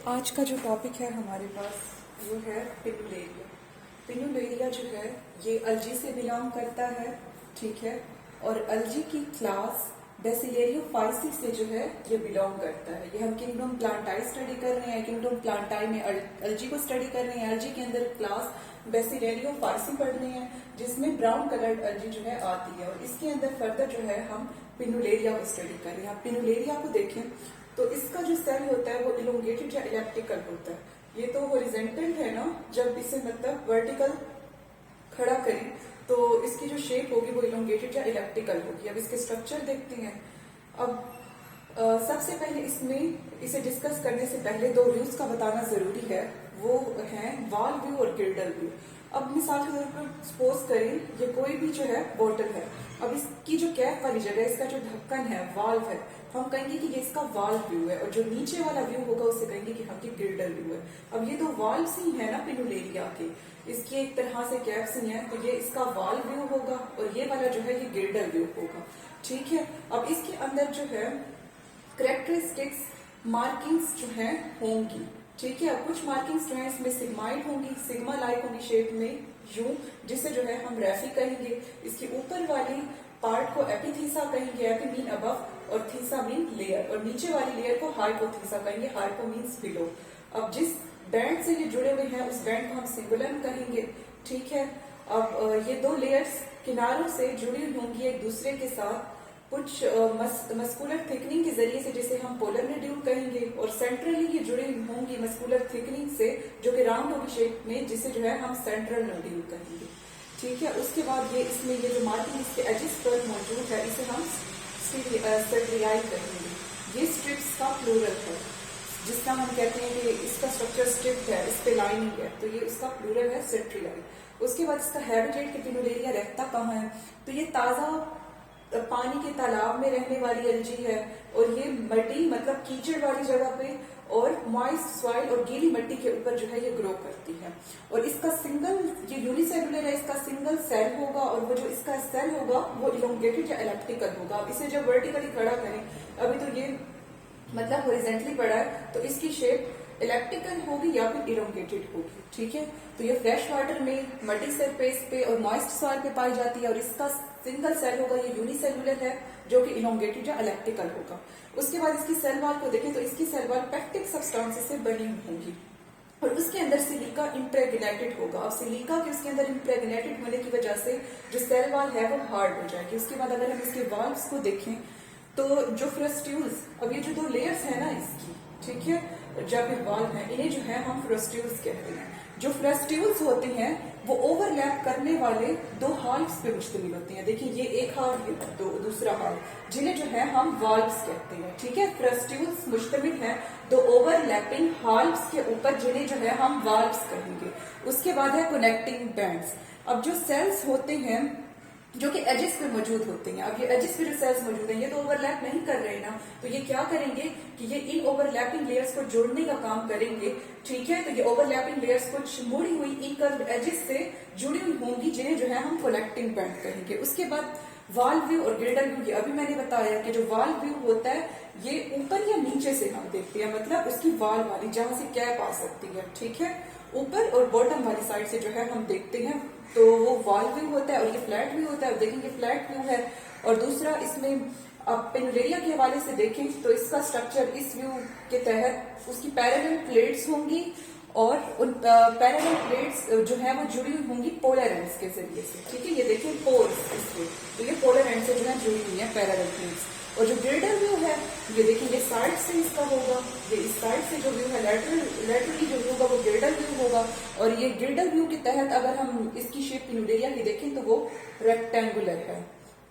आज का जो टॉपिक है हमारे पास वो है पिनुलेरिया। पिनुलेरिया जो है ये अल्जी से बिलोंग करता है, ठीक है। और अल्जी की क्लास बेसिलेरियोफाइसी से जो है ये बिलोंग करता है। ये हम किंगडम प्लांटाई स्टडी कर रहे हैं। किंगडम प्लांटाई में अल्जी को स्टडी कर रहे हैं। अल्जी के अंदर क्लास बेसिलेरियोफाइसी पढ़ रहे हैं जिसमें ब्राउन कलर्ड अल्जी जो है आती है। और इसके अंदर फर्दर जो है हम पिनुलेरिया को स्टडी कर रहे हैं। आप पिनुलेरिया को देखें तो इसका जो सेल होता है वो इलोंगेटेड या इलेप्टिकल होता है। ये तो हॉरिजॉन्टल है ना, जब इसे मतलब वर्टिकल खड़ा करें तो इसकी जो शेप होगी वो इलोंगेटेड या इलेप्टिकल होगी। अब इसके स्ट्रक्चर देखते हैं। अब सबसे पहले इसमें इसे डिस्कस करने से पहले दो व्यूज का बताना जरूरी है, वो है वाल व्यू और गिल्डर व्यू। अब मिसाल के तौर पर सपोज करें ये कोई भी जो है बोतल है। अब इसकी जो कैप वाली जगह, इसका जो ढक्कन है, वाल्व है, हम कहेंगे कि ये इसका वाल्व व्यू है। और जो नीचे वाला व्यू होगा उसे कहेंगे कि हम ये गिल्डर व्यू है। अब ये दो वाल्व्स ही है ना पिनुलेरिया के, इसकी एक तरह से कैप्स ही है, तो ये इसका वाल्व व्यू होगा और ये वाला जो है ये गिल्डर व्यू होगा, ठीक है। अब इसके अंदर जो है कैरेक्टरिस्टिक्स मार्किंग्स जो है होंगी, ठीक है। अब कुछ मार्किंग्स जो है इसमें सिग्माइड होंगी, सिग्मा लाइक होंगी शेप में यू, जिसे जो है हम रेफी कहेंगे। इसके ऊपर वाली पार्ट को एपिथीसा कहेंगे, एपी मीन अबव और थीसा मीन लेयर, और नीचे वाली लेयर को हाइपोथीसा कहेंगे, हाइपो मीन्स बिलो। अब जिस बैंड से ये जुड़े हुए हैं उस बैंड को हम सिंगुलम कहेंगे, ठीक है। अब ये दो लेयर्स किनारों से जुड़ी हुई होंगी एक दूसरे के साथ कुछ मस्कुलर थिकनिंग के जरिए से, जिसे हम पोलर नोड्यूल कहेंगे। और सेंट्रली ये जुड़ी होंगी मस्कुलर थिकनिंग से जो कि राउंड होगी शेप में, जिसे जो है हम सेंट्रल नोड्यूल कहेंगे, ठीक है। उसके बाद ये इसमें ये जो मार्किंग इसके एजिस पर मौजूद है इसे हम स्टेरियाई कहेंगे। ये स्ट्रिप्स का प्लूरल है, जिसका हम कहते हैं कि इसका स्ट्रक्चर स्ट्रिप्ड है, इस पे लाइनिंग है, तो ये इसका प्लूरल है सेट्रियाई। उसके बाद इसका हैबिटेट के पिनुलेरिया रहता कहाँ है, तो ये ताजा पानी के तालाब में रहने वाली अलजी है। और ये मट्टी मतलब कीचड़ वाली जगह पे और मॉइस्ट सॉइल और गीली मिट्टी के ऊपर जो है ये ग्रो करती है। और इसका सिंगल, ये यूनिसेलुलर है, इसका सिंगल सेल होगा और वो जो इसका सेल होगा वो इलोंगेटेड या एलिप्टिकल होगा। अब इसे जब वर्टिकली खड़ा करें, अभी तो ये मतलब हॉरिजॉन्टली पड़ा है, तो इसकी शेप इलेप्टिकल होगी या फिर इलोंगेटेड होगी, ठीक है। तो ये फ्रेश वाटर में मल्टी सरफेस पे और मॉइस्ट सॉइल पे पाई जाती है। और इसका सिंगल सेल होगा, ये यूनिसेलुलर है, जो कि इलोंगेटेड या इलेप्टिकल होगा। उसके बाद इसकी सेल वॉल को देखें तो इसकी सेल वॉल पेक्टिक सब्सटेंसेस से बनी होंगी और उसके अंदर सिलिका इम्प्रेग्नेटेड होगा। अब सिलिका के उसके अंदर इम्प्रेग्नेटेड होने की वजह से जो सेल वॉल है वो हार्ड हो जाएगी। उसके बाद अगर हम इसके वॉल्व्स को देखें तो जो फ्रस्ट्यूल्स, अब ये जो दो लेयर्स है ना इसकी, ठीक है, जब ये वाल्व है इन्हें जो है हम फ्रस्ट्यूल्स कहते हैं। जो फ्रस्ट्यूल्स होते हैं वो ओवरलैप करने वाले दो हाल्व्स पे मुश्तमिल होती हैं। देखिए ये एक हाल्व, ये दूसरा हाल्व, जिन्हें जो है हम वाल्व्स कहते हैं, ठीक है। फ्रस्ट्यूल्स मुश्तमिल है दो ओवरलैपिंग हाल्व्स के ऊपर, जिन्हें जो है हम वाल्व्स कहेंगे। उसके बाद है कनेक्टिंग बैंड्स। अब जो सेल्स होते हैं जो कि एजेस पे मौजूद होते हैं, अब ये एजेस पे जो सेल्स मौजूद हैं ये तो ओवरलैप नहीं कर रहे ना, तो ये क्या करेंगे कि ये इन ओवरलैपिंग लेयर्स को जोड़ने का काम करेंगे, ठीक है। तो ये ओवरलैपिंग लेयर्स कुछ मुड़ी हुई इनकर्व एजेस से जुड़ी हुई होंगी, जिन्हें जो है हम कनेक्टिंग बैंड कहेंगे। उसके बाद वाल्व व्यू और गिल्डर व्यू, ये अभी मैंने बताया कि जो वाल्व व्यू होता है ये ऊपर या नीचे से हम देखते हैं, मतलब उसकी वाल वाली जहां से कैप आ सकती है, ठीक है, ऊपर और बॉटम वाली साइड से जो है हम देखते हैं, तो वो वाल व्यू होता है। और ये फ्लैट व्यू होता है, देखेंगे फ्लैट व्यू है। और दूसरा इसमें आप पिनुलेरिया के हवाले से देखें तो इसका स्ट्रक्चर इस व्यू के तहत उसकी पैरेलल प्लेट्स होंगी और उन पैरेलल प्लेट्स जो है वो जुड़ी हुई होंगी पोलर एंड्स के जरिए से, ठीक है। ये देखिए पोल्स इसके, तो ये पोलर एंड से जो है जुड़ी हुई है पैरेलल प्लेट्स। और जो गिल्डर व्यू है ये देखिए ये साइड से इसका होगा, ये इस साइड से जो व्यू है लेटरली जो व्यू होगा वो गिल्डर व्यू होगा। और ये गिल्डर व्यू के तहत अगर हम इसकी शेप पिनुलेरिया की देखें तो वो रेक्टेंगुलर है,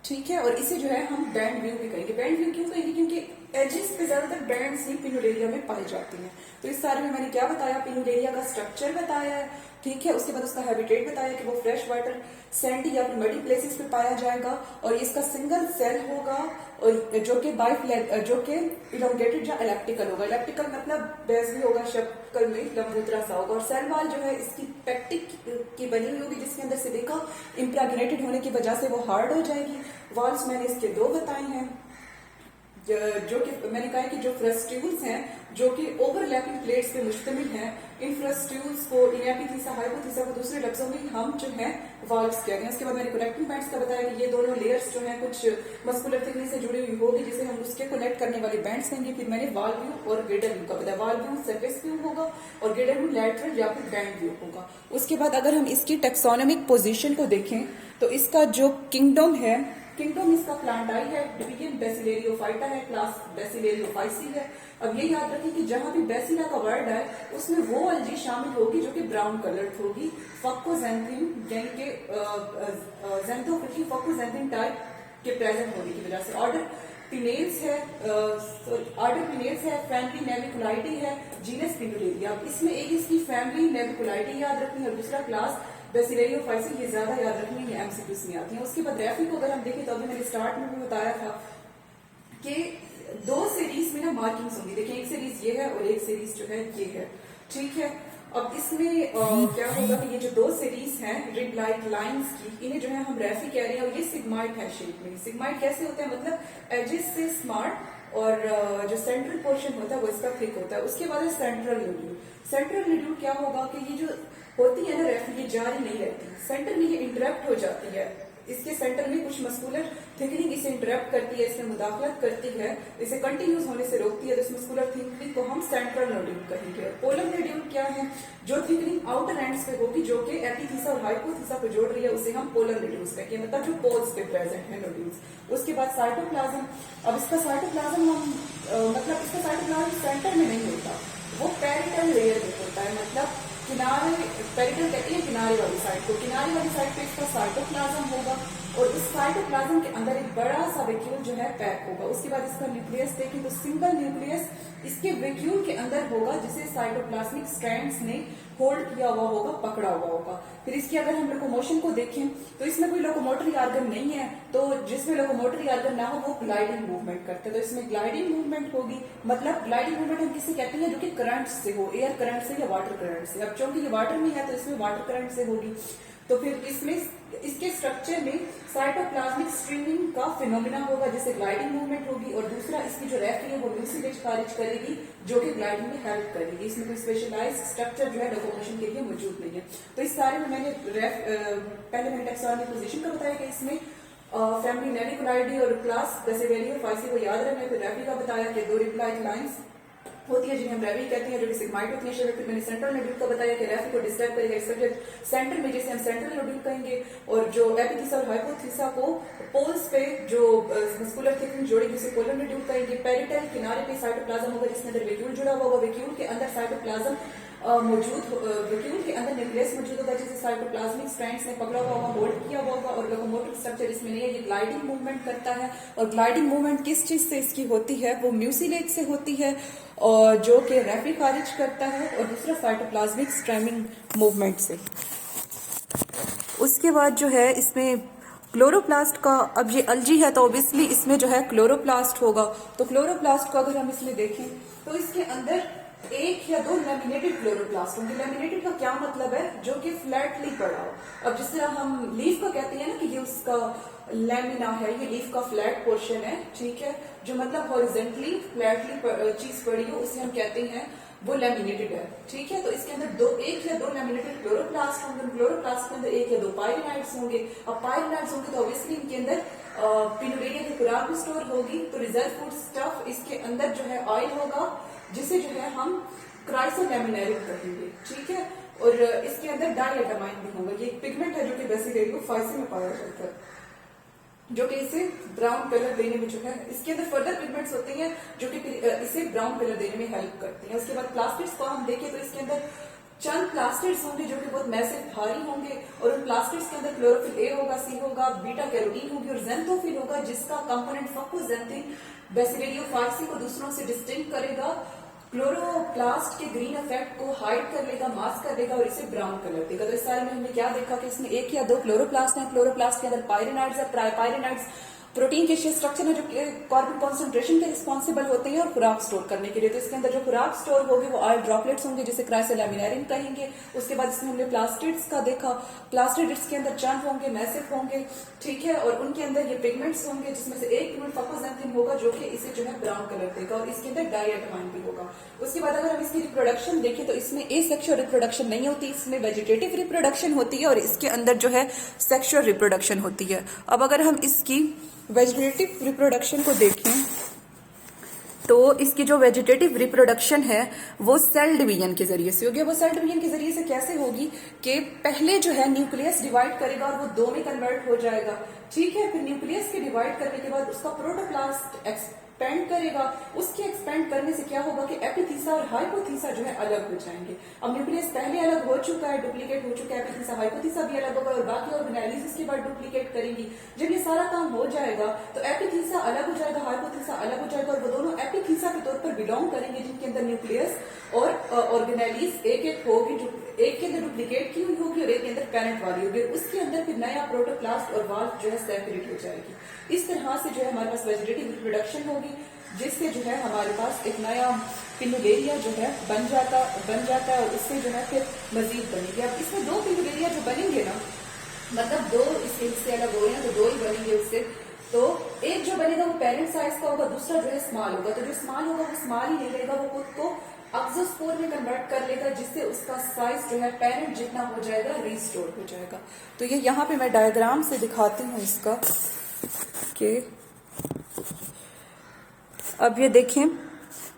ठीक है। और इसे जो है हम बैंड व्यू भी कहेंगे। बैंड व्यू क्यों कहेंगे, क्योंकि एजेस पे ज्यादातर बैंड्स ही पिनुलेरिया में पाई जाती हैं। तो इस सारे में मैंने क्या बताया, पिनुलेरिया का स्ट्रक्चर बताया है, ठीक है। उसके बाद उसका हैबिटेट बताया कि वो फ्रेश वाटर, सैंडी या फिर मडी प्लेसेस पे पाया जाएगा। और इसका सिंगल सेल होगा और जो कि जो कि इलोंगेटेड या इलेप्टिकल होगा। इलेप्टिकल मतलब बेस भी होगा, शक्ल में लंबूतरा सा होगा। और सेल वॉल जो है इसकी पेक्टिक की बनी हुई होगी, जिसके अंदर सिलिका इम्प्रेग्नेटेड होने की वजह से वो हार्ड हो जाएगी। वॉल्स मैंने इसके दो बताए हैं, जो कि मैंने कहा है कि जो फ्रस्ट्यूल्स हैं जो कि ओवरलैपिंग प्लेट्स पे मुश्तमिल हैं, इन फ्रस्ट्यूल्स को इन एपिथीसा हाइपोथीसा को दूसरे लफ्जों में हम जो है वाल्व्स कहते हैं। उसके बाद मैंने कनेक्टिंग बैंड्स का बताया कि ये दोनों लेयर्स जो हैं कुछ मस्कुलर थिकनेस से जुड़ी हुई होगी जिसे हम उसके कनेक्ट करने वाले बैंड्स कहेंगे। फिर मैंने वाल्व व्यू और ग्रेडर व्यू का बताया। वाल्व व्यू सरफेस व्यू होगा और ग्रेडर व्यू लैटरल या फिर बैंड व्यू होगा। उसके बाद अगर हम इसकी टेक्सोनोमिक पोजीशन को देखें तो इसका जो किंगडम है, किंगडम इसका प्लांटाई है, डिवीजन बेसिलेरियोफाइटा है, क्लास बेसिलेरियोफाइसी है। अब ये याद रखें कि जहां भी बेसिला का वर्ड है उसमें वो अलजी शामिल होगी जो कि ब्राउन कलर्ड होगी, फक्कोजेंथिन यानी कि जेंथोफिटी फक्कोजेंथिन टाइप के प्रेजेंट होने की वजह से। ऑर्डर पिनेल्स है, फैमिली नेविकुलाइटी है, जीनस पिनुलेरिया। इसमें एक इसकी फैमिली नेविकुलाइटी याद रखनी है और दूसरा क्लास बेसिलेरियोफाइसी, ये ज्यादा याद रखनी है, एमसीक्यूज में आती है। उसके बाद रेफी को अगर हम देखें तो अभी मैंने स्टार्ट में भी बताया था कि दो सीरीज में ना मार्किंग्स होंगी। देखिए एक सीरीज ये है और एक सीरीज जो है ये है, ठीक है। अब इसमें क्या होगा कि ये जो दो सीरीज हैं रिब लाइक लाइंस की, इन्हें जो है हम रेफी कह रहे हैं और ये सिग्माइड है शेप में। सिग्माइड कैसे होता है, मतलब एजेस से स्मार्ट और जो सेंट्रल पोर्शन होता है वो इसका थिक होता है। उसके बाद है सेंट्रल न्यूड्यूल। सेंट्रल न्यूड्यूल क्या होगा कि ये जो होती है ना रेफी, ये जारी नहीं रहती, सेंटर में ये इंटरप्ट हो जाती है। इसके सेंटर में कुछ मस्कुलर थिकनिंग इसे इंटरप्ट करती है, इसमें मुदाखलत करती है, इसे कंटिन्यूस होने से रोकती है। तो इस मस्कुलर थिकनिंग को हम सेंट्रल न्यूड्यूल कहेंगे। पोलर न्यूड्यूल क्या है, जो थिकनिंग आउटर एंड्स पे होगी जो कि एपिथीसा और हाइपोथीसा को जोड़ रही है, उसे हम पोलर न्यूड्यूल्स कहेंगे, मतलब जो पोल्स पे प्रेजेंट है न्यूड्यूल्स। उसके बाद साइटोप्लाज्म। अब इसका साइटोप्लाज्म हम मतलब इसका साइटोप्लाज्म सेंटर में नहीं होता, वो पैरिटल लेयर में होता है, मतलब किनारे, पेरिटल कहते हैं किनारे वाली साइड को, किनारे वाली साइड पे इसका साइटोप्लाज्म होगा और इस साइटोप्लाज्म के अंदर एक बड़ा सा वैक्यूल जो है पैक होगा। उसके बाद इसका न्यूक्लियस देखें तो सिंगल न्यूक्लियस इसके वैक्यूल के अंदर होगा जिसे साइटोप्लाज्मिक स्ट्रैंड्स ने होल्ड किया हुआ होगा, पकड़ा हुआ होगा। फिर इसकी अगर हम लोकोमोशन को देखें तो इसमें कोई लोकोमोटरी ऑर्गन नहीं है, तो जिसमें लोकोमोटरी ऑर्गन ना हो वो ग्लाइडिंग मूवमेंट करते हैं। तो इसमें ग्लाइडिंग मूवमेंट होगी, मतलब ग्लाइडिंग मूवमेंट हम किसे कहते हैं, जो कि करंट से हो, एयर करंट से या वाटर करंट से। अब चूंकि ये वाटर में है तो इसमें वाटर करंट से होगी। तो फिर इसमें इसके स्ट्रक्चर में साइटोप्लाज्मिक स्ट्रीमिंग का फिनोमिना होगा जिससे ग्लाइडिंग मूवमेंट होगी, और दूसरा इसकी जो रेफी है वो म्यूसिलेज खारिज करेगी जो कि ग्लाइडिंग में हेल्प करेगी। इसमें कोई स्पेशलाइज्ड स्ट्रक्चर जो है लोकोमोशन के लिए मौजूद नहीं है। तो इस सारे में मैंने पहले मैंने टेक्सोनोमिक पोजीशन का बताया कि इसमें फैमिली नेविकुलाइडी और क्लास बेसिलेरियोफाइसी को याद रखना है। फिर रेफी का बताया कि दो रिब लाइक लाइंस होती है जिन्हें हम रेफी कहते हैं, जो कि सिग्माइड होती है। फिर मैंने सेंट्रल न्यूड्यूल का बताया कि रेफी को डिस्टर्ब करेगा इस सब्जेक्ट सेंटर में, जिसे हम सेंट्रल न्यूड्यूल कहेंगे, और जो एपिथीसा और हाइपोथीसा को पोल्स पे जो मस्कुलर थिकनिंग जोड़ेगी उसे पोलर न्यूड्यूल कहेंगे। पेरिटल किनारे पे साइटोप्लाज्म होगा जिसके अंदर वैक्यूल जुड़ा हुआ होगा, वैक्यूल के अंदर साइटोप्लाज्म वैक्यूल के अंदर न्यूक्लियस मौजूद होगा जिसे साइटोप्लाज्मिक स्ट्रैंड्स ने पकड़ा हुआ होगा, होल्ड किया हुआ होगा, और लोकोमोटिव स्ट्रक्चर इसमें नहीं है, ये ग्लाइडिंग मूवमेंट करता है। और ग्लाइडिंग मूवमेंट किस चीज से इसकी होती है, वो म्यूसिलेज से होती है और जो कि रेफी खारिज करता है, और दूसरा साइटोप्लाज्मिक स्ट्रैमिंग मूवमेंट से। उसके बाद जो है इसमें क्लोरोप्लास्ट का, अब ये अलजी है तो ऑब्वियसली इसमें जो है क्लोरोप्लास्ट होगा। तो क्लोरोप्लास्ट को अगर हम इसमें देखें तो इसके अंदर एक या दो लैमिनेटेड क्लोरोप्लास्ट होंगे। लैमिनेटेड का क्या मतलब है, जो कि फ्लैटली पड़ा हो। अब जिस तरह हम लीफ का कहते हैं ना कि ये उसका लैमिना है, ये लीफ का फ्लैट पोर्शन है, ठीक है, जो मतलब हॉरिजेंटली फ्लैटली चीज पड़ी हो उसे हम कहते हैं वो लैमिनेटेड है, ठीक है। तो इसके अंदर एक या दो लैमिनेटेड क्लोरोप्लास्ट होंगे। क्लोरोप्लास्ट के अंदर एक या दो पायरिनाइड्स होंगे। अब पायरिनाइड्स होंगे तो ऑब्वियसली इनके अंदर पिनुरेनिया की खुराक भी स्टोर होगी। तो रिजर्व फूड स्टफ इसके अंदर जो है ऑयल होगा जिसे जो है हम क्राइसोलैमिनेरिक कहेंगे, ठीक है। और इसके अंदर डाइएटामाइन भी होगा। ये एक पिगमेंट है जो कि बेसिलेरियोफाइसी में पाया जाता है, जो कि इसे ब्राउन कलर देने में जो है, इसके अंदर फर्दर पिगमेंट्स होते हैं जो कि इसे ब्राउन कलर देने में हेल्प करते हैं। उसके बाद प्लास्टिड्स को हम देखें तो इसके अंदर चंद प्लास्टिड्स होंगे जो कि बहुत मैसिव भारी होंगे, और उन प्लास्टिड्स के अंदर क्लोरोफिल ए होगा, सी होगा, बीटा कैरोटीन होगी और जेंथोफिल होगा, जिसका कंपोनेंट फक्कोजेंथिन बेसिलेरियोफाइसी को दूसरों से डिस्टिंक्ट करेगा, क्लोरोप्लास्ट के ग्रीन इफेक्ट को हाइड कर लेगा, मास्क कर लेगा और इसे ब्राउन कलर देगा। तो इस सारे में हमने क्या देखा कि इसमें एक या दो क्लोरोप्लास्ट हैं। क्लोरोप्लास्ट के अंदर पायरिनाइड्स है, पायरिनाइड्स प्रोटीन के स्ट्रक्चर है जो कार्बन कॉन्सेंट्रेशन के रिस्पॉन्सिबल होते हैं और खुराक स्टोर करने के लिए। तो इसके अंदर जो खुराक स्टोर होगी वो ऑयल ड्रॉपलेट्स होंगे जिसे क्राइसोलैमिनेरिन कहेंगे। उसके बाद इसमें हमने प्लास्टिड्स का देखा, प्लास्टिड्स के अंदर चंक होंगे, मैसिव होंगे, ठीक है, और उनके अंदर ये पिगमेंट्स होंगे जिसमें से एक पिगमेंट फॉस्फोजेंथिन होगा जो कि इसे जो है ब्राउन कलर देगा और इसके अंदर डायएटमाइन भी होगा। उसके बाद अगर हम इसकी रिप्रोडक्शन देखें तो इसमें एसेक्सुअल रिप्रोडक्शन नहीं होती, इसमें वेजिटेटिव रिप्रोडक्शन होती है और इसके अंदर जो है सेक्सुअल रिप्रोडक्शन होती है। अब अगर हम इसकी वेजिटेटिव रिप्रोडक्शन को देखें तो इसकी जो वेजिटेटिव रिप्रोडक्शन है वो सेल डिवीजन के जरिए से होगी। वो सेल डिवीजन के जरिए से कैसे होगी कि पहले जो है न्यूक्लियस डिवाइड करेगा और वो दो में कन्वर्ट हो जाएगा, ठीक है। फिर न्यूक्लियस के डिवाइड करने के बाद उसका प्रोटोप्लास्ट एक्सपेंड करेगा। उसके एक्सपेंड करने से क्या होगा कि एपिथीसा और हाइपोथीसा जो है अलग हो जाएंगे। अब न्यूक्लियस पहले अलग हो चुका है, डुप्लीकेट हो चुका है, एपिथीसा हाइपोथीसा भी अलग होगा और बाकी ऑर्गेनेलिज इसके बाद डुप्लीकेट करेंगी। जब ये सारा काम हो जाएगा तो एपिथीसा अलग हो जाएगा, हाइपोथीसा अलग हो जाएगा और वो दोनों एपिथीसा के तौर पर बिलोंग करेंगे जिनके अंदर न्यूक्लियस और ऑर्गेनेलिज एक एक होगी, जो एक के अंदर डुप्लीकेट की हुई होगी और एक के अंदर पेरेंट वाली होगी। उसके अंदर फिर नया प्रोटोप्लास्ट और वाल्व जो है सेपरेट हो जाएगी। इस तरह से जो है हमारे पास वेजिटेटिव रिप्रोडक्शन होगी जिससे जो है हमारे पास एक नया पिनुलेरिया जो है बन जाता है और इससे जो है फिर मजीद बनेगी। अब इसमें दो पिनुलेरिया जो बनेंगे ना, मतलब दो इसके हिस्से अलग हो गए ना तो दो ही बनेंगे उससे। तो एक जो बनेगा वो पेरेंट साइज का होगा, दूसरा जो है स्मॉल होगा। तो जो स्मॉल होगा वो स्मॉल ही नहीं रहेगा, वो खुद को अक्सोस्पोर में कन्वर्ट कर लेगा जिससे उसका साइज जो है पेरेंट जितना हो जाएगा रिस्टोर हो जाएगा। तो ये यहाँ पे मैं डायग्राम से दिखाती हूँ इसका कि अब ये देखें,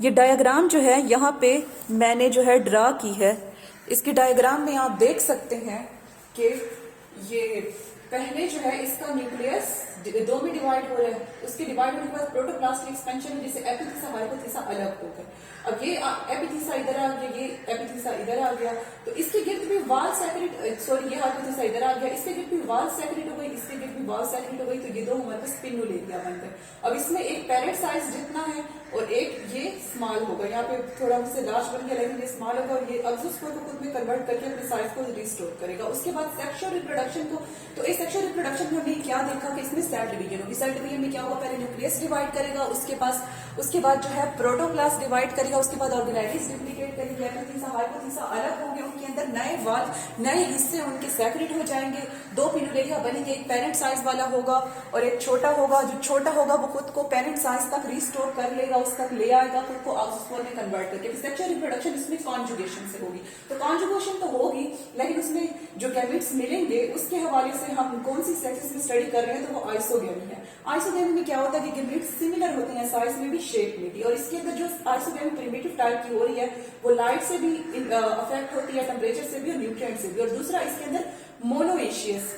ये डायग्राम जो है यहाँ पे मैंने जो है ड्रा की है। इसकी डायग्राम में आप देख सकते हैं कि ये पहले जो है इसका न्यूक्लियस दो में डिवाइड हो रहा है, उसके डिवाइड होने के बाद प्रोटोप्लास्ट एक्सपेंशन जिसे एपिथीसा हाइपोथीसा अलग हो गए। अब ये एपिथीसा इधर आ गया, ये एपिथीसा इधर आ गया, तो इसके गिर्द भी वाल सेपरेट, सॉरी ये हाइपोथीसा इधर आ गया, इसके गिर्द भी वाल सेपरेट हो गई, इसके गिर्द भी वाल सेपरेट हो गई। तो ये दो हमारे पास पिनुलेरिया बन गए। अब इसमें एक पेरेंट साइज जितना है और एक ये स्मॉल होगा। यहाँ पे थोड़ा मुझसे लार्ज बन गया लेकिन ये स्मॉल होगा और ये अक्सोस्पोर को खुद में कन्वर्ट करके अपने साइज को रिस्टोर करेगा। उसके बाद सेक्सुअल रिप्रोडक्शन को, तो इस सेक्सुअल रिप्रोडक्शन में हमने क्या देखा कि इसमें सेल डिवीजन होगी। सेल डिवीजन में क्या होगा, पहले न्यूक्लियस डिवाइड करेगा, उसके बाद जो है प्रोटोप्लास्ट डिवाइड करेगा, उसके बाद ऑर्गेनेलिज डुप्लीकेट करेंगे, एपिथीसा हाइपोथीसा अलग होंगे, उनके अंदर नए वाल नए हिस्से उनके सेपरेट हो जाएंगे, दो पिनुलेरिया बनेंगे, एक पेरेंट साइज वाला होगा और एक छोटा होगा। जो छोटा होगा वो खुद को पेरेंट साइज तक रिस्टोर कर लेगा, उस तक ले आएगा, खुद को अक्सोस्पोर में कन्वर्ट करके। सेक्सुअल रिप्रोडक्शन इसमें कॉन्जुगेशन से होगी। तो कॉन्जुगेशन तो होगी लेकिन उसमें जो गैमेट्स मिलेंगे उसके हवाले से हम कौन सी सेक्सेस में स्टडी कर रहे हैं तो वो आइसोगेमी है। आइसोगेमी में क्या होता है कि गैमेट्स सिमिलर होते हैं साइज में भी, शेप में भी, और इसके अंदर जो आइसोगेमी प्रिमिटिव टाइप की हो रही है वो लाइट से भी अफेक्ट होती है, टेम्परेचर से भी और न्यूट्रिएंट से भी। और दूसरा इसके अंदर मोनोएशियस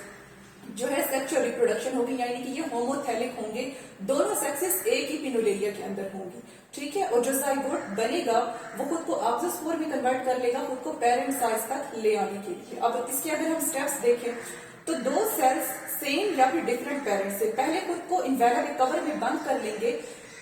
जो है सेक्सुअल रिप्रोडक्शन होगी, यानी कि ये होमोथैलिक होंगे, दोनों सेक्सेस एक ही पिनुलेरिया के अंदर होंगी, ठीक है। और जो जाइगोट बनेगा वो खुद को अक्सोस्पोर में कन्वर्ट कर लेगा, खुद को पेरेंट साइज तक ले आने के लिए। अब इसके अगर हम स्टेप्स देखें तो दो सेल्स सेम या फिर डिफरेंट पेरेंट से पहले खुद को इन्वेलप कवर में बंद कर लेंगे,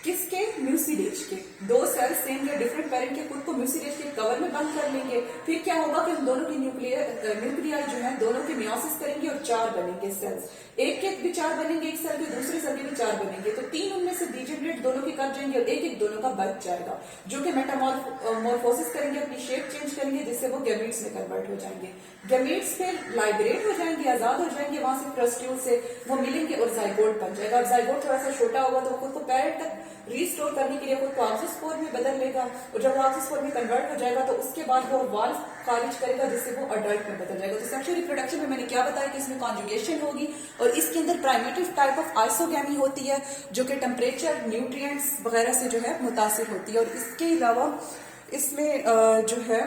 किसके, म्यूसिलेज के। दो सेल्स सेम या डिफरेंट पेरेंट के खुद को म्यूसिलेज के कवर में बंद कर लेंगे। फिर क्या होगा कि हम दोनों की न्यूक्लियाई जो है दोनों के मियोसिस करेंगे और चार बनेंगे सेल्स। एक के भी चार बनेंगे एक सेल के, दूसरे सेल के भी चार बनेंगे, तो तीन उनमें से डीजेनरेट दोनों के कर जाएंगे और एक एक दोनों का बच जाएगा, जो कि मेटामॉर्फोसिस करेंगे, अपनी शेप चेंज करेंगे जिससे वो गैमेट्स में कन्वर्ट हो जाएंगे। गैमेट्स फिर लाइब्रेट हो जाएंगे, आजाद हो जाएंगे वहां से, फ्रस्ट्यूल से वो मिलेंगे और जाइगोट बन जाएगा। अब जाइगोट थोड़ा सा छोटा होगा तो खुद को पेरेंट तक रिस्टोर करने के लिए खुद को अक्सोस्पोर में बदल लेगा और जब वो अक्सोस्पोर में कन्वर्ट हो जाएगा तो उसके बाद वो वाल्व खारिज करेगा जिससे वो अडल्ट में बदल जाएगा। तो सेक्सुअल रिप्रोडक्शन में मैंने क्या बताया कि इसमें कॉन्जुगेशन होगी और इसके अंदर प्राइमेटिव टाइप ऑफ आइसोगैमी होती है जो कि टेम्परेचर, न्यूट्रिएंट्स वगैरह से जो है मुतासिर होती है। और इसके अलावा इसमें जो है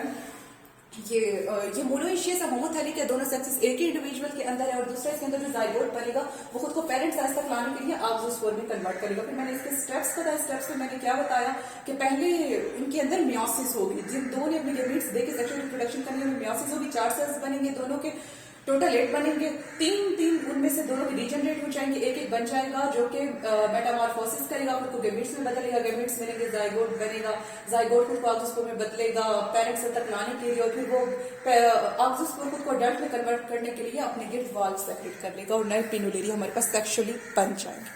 ये मोनोएशियस है, होमोथैलिक है, दोनों सेक्सेस एक ही इंडिविजुअल के अंदर है और दूसरा इसके अंदर जो जाइगोट बनेगा वो खुद को पेरेंट साइज तक लाने के लिए अक्सोस्पोर में कन्वर्ट करेगा। फिर मैंने इसके स्टेप्स बताया, स्टेप्स में मैंने क्या बताया कि पहले इनके अंदर मियोसिस होगी, जिन दो ने अपने गैमेट्स देके सेक्सुअल रिप्रोडक्शन करने में मियोसिस होगी, 4 सेल्स बनेंगे, दोनों के टोटल 8 बनेंगे, तीन उनमें से दोनों के डीजेनरेट हो जाएंगे, एक एक बन जाएगा जो कि मेटामॉर्फोसिस करेगा, खुद को गैमेट्स में बदलेगा, गैमेट्स मिलेंगे, जाइगोट बनेगा, जाइगोट खुद को अक्सोस्पोर में बदलेगा पेरेंट सेल तक लाने के लिए और फिर वो अक्सोस्पोर खुद को अडल्ट में कन्वर्ट करने के लिए अपने गिर्द वाल्व सेपरेट कर लेगा और नए पिनुलेरिया हमारे पास सेक्सुअली बन जाएंगे।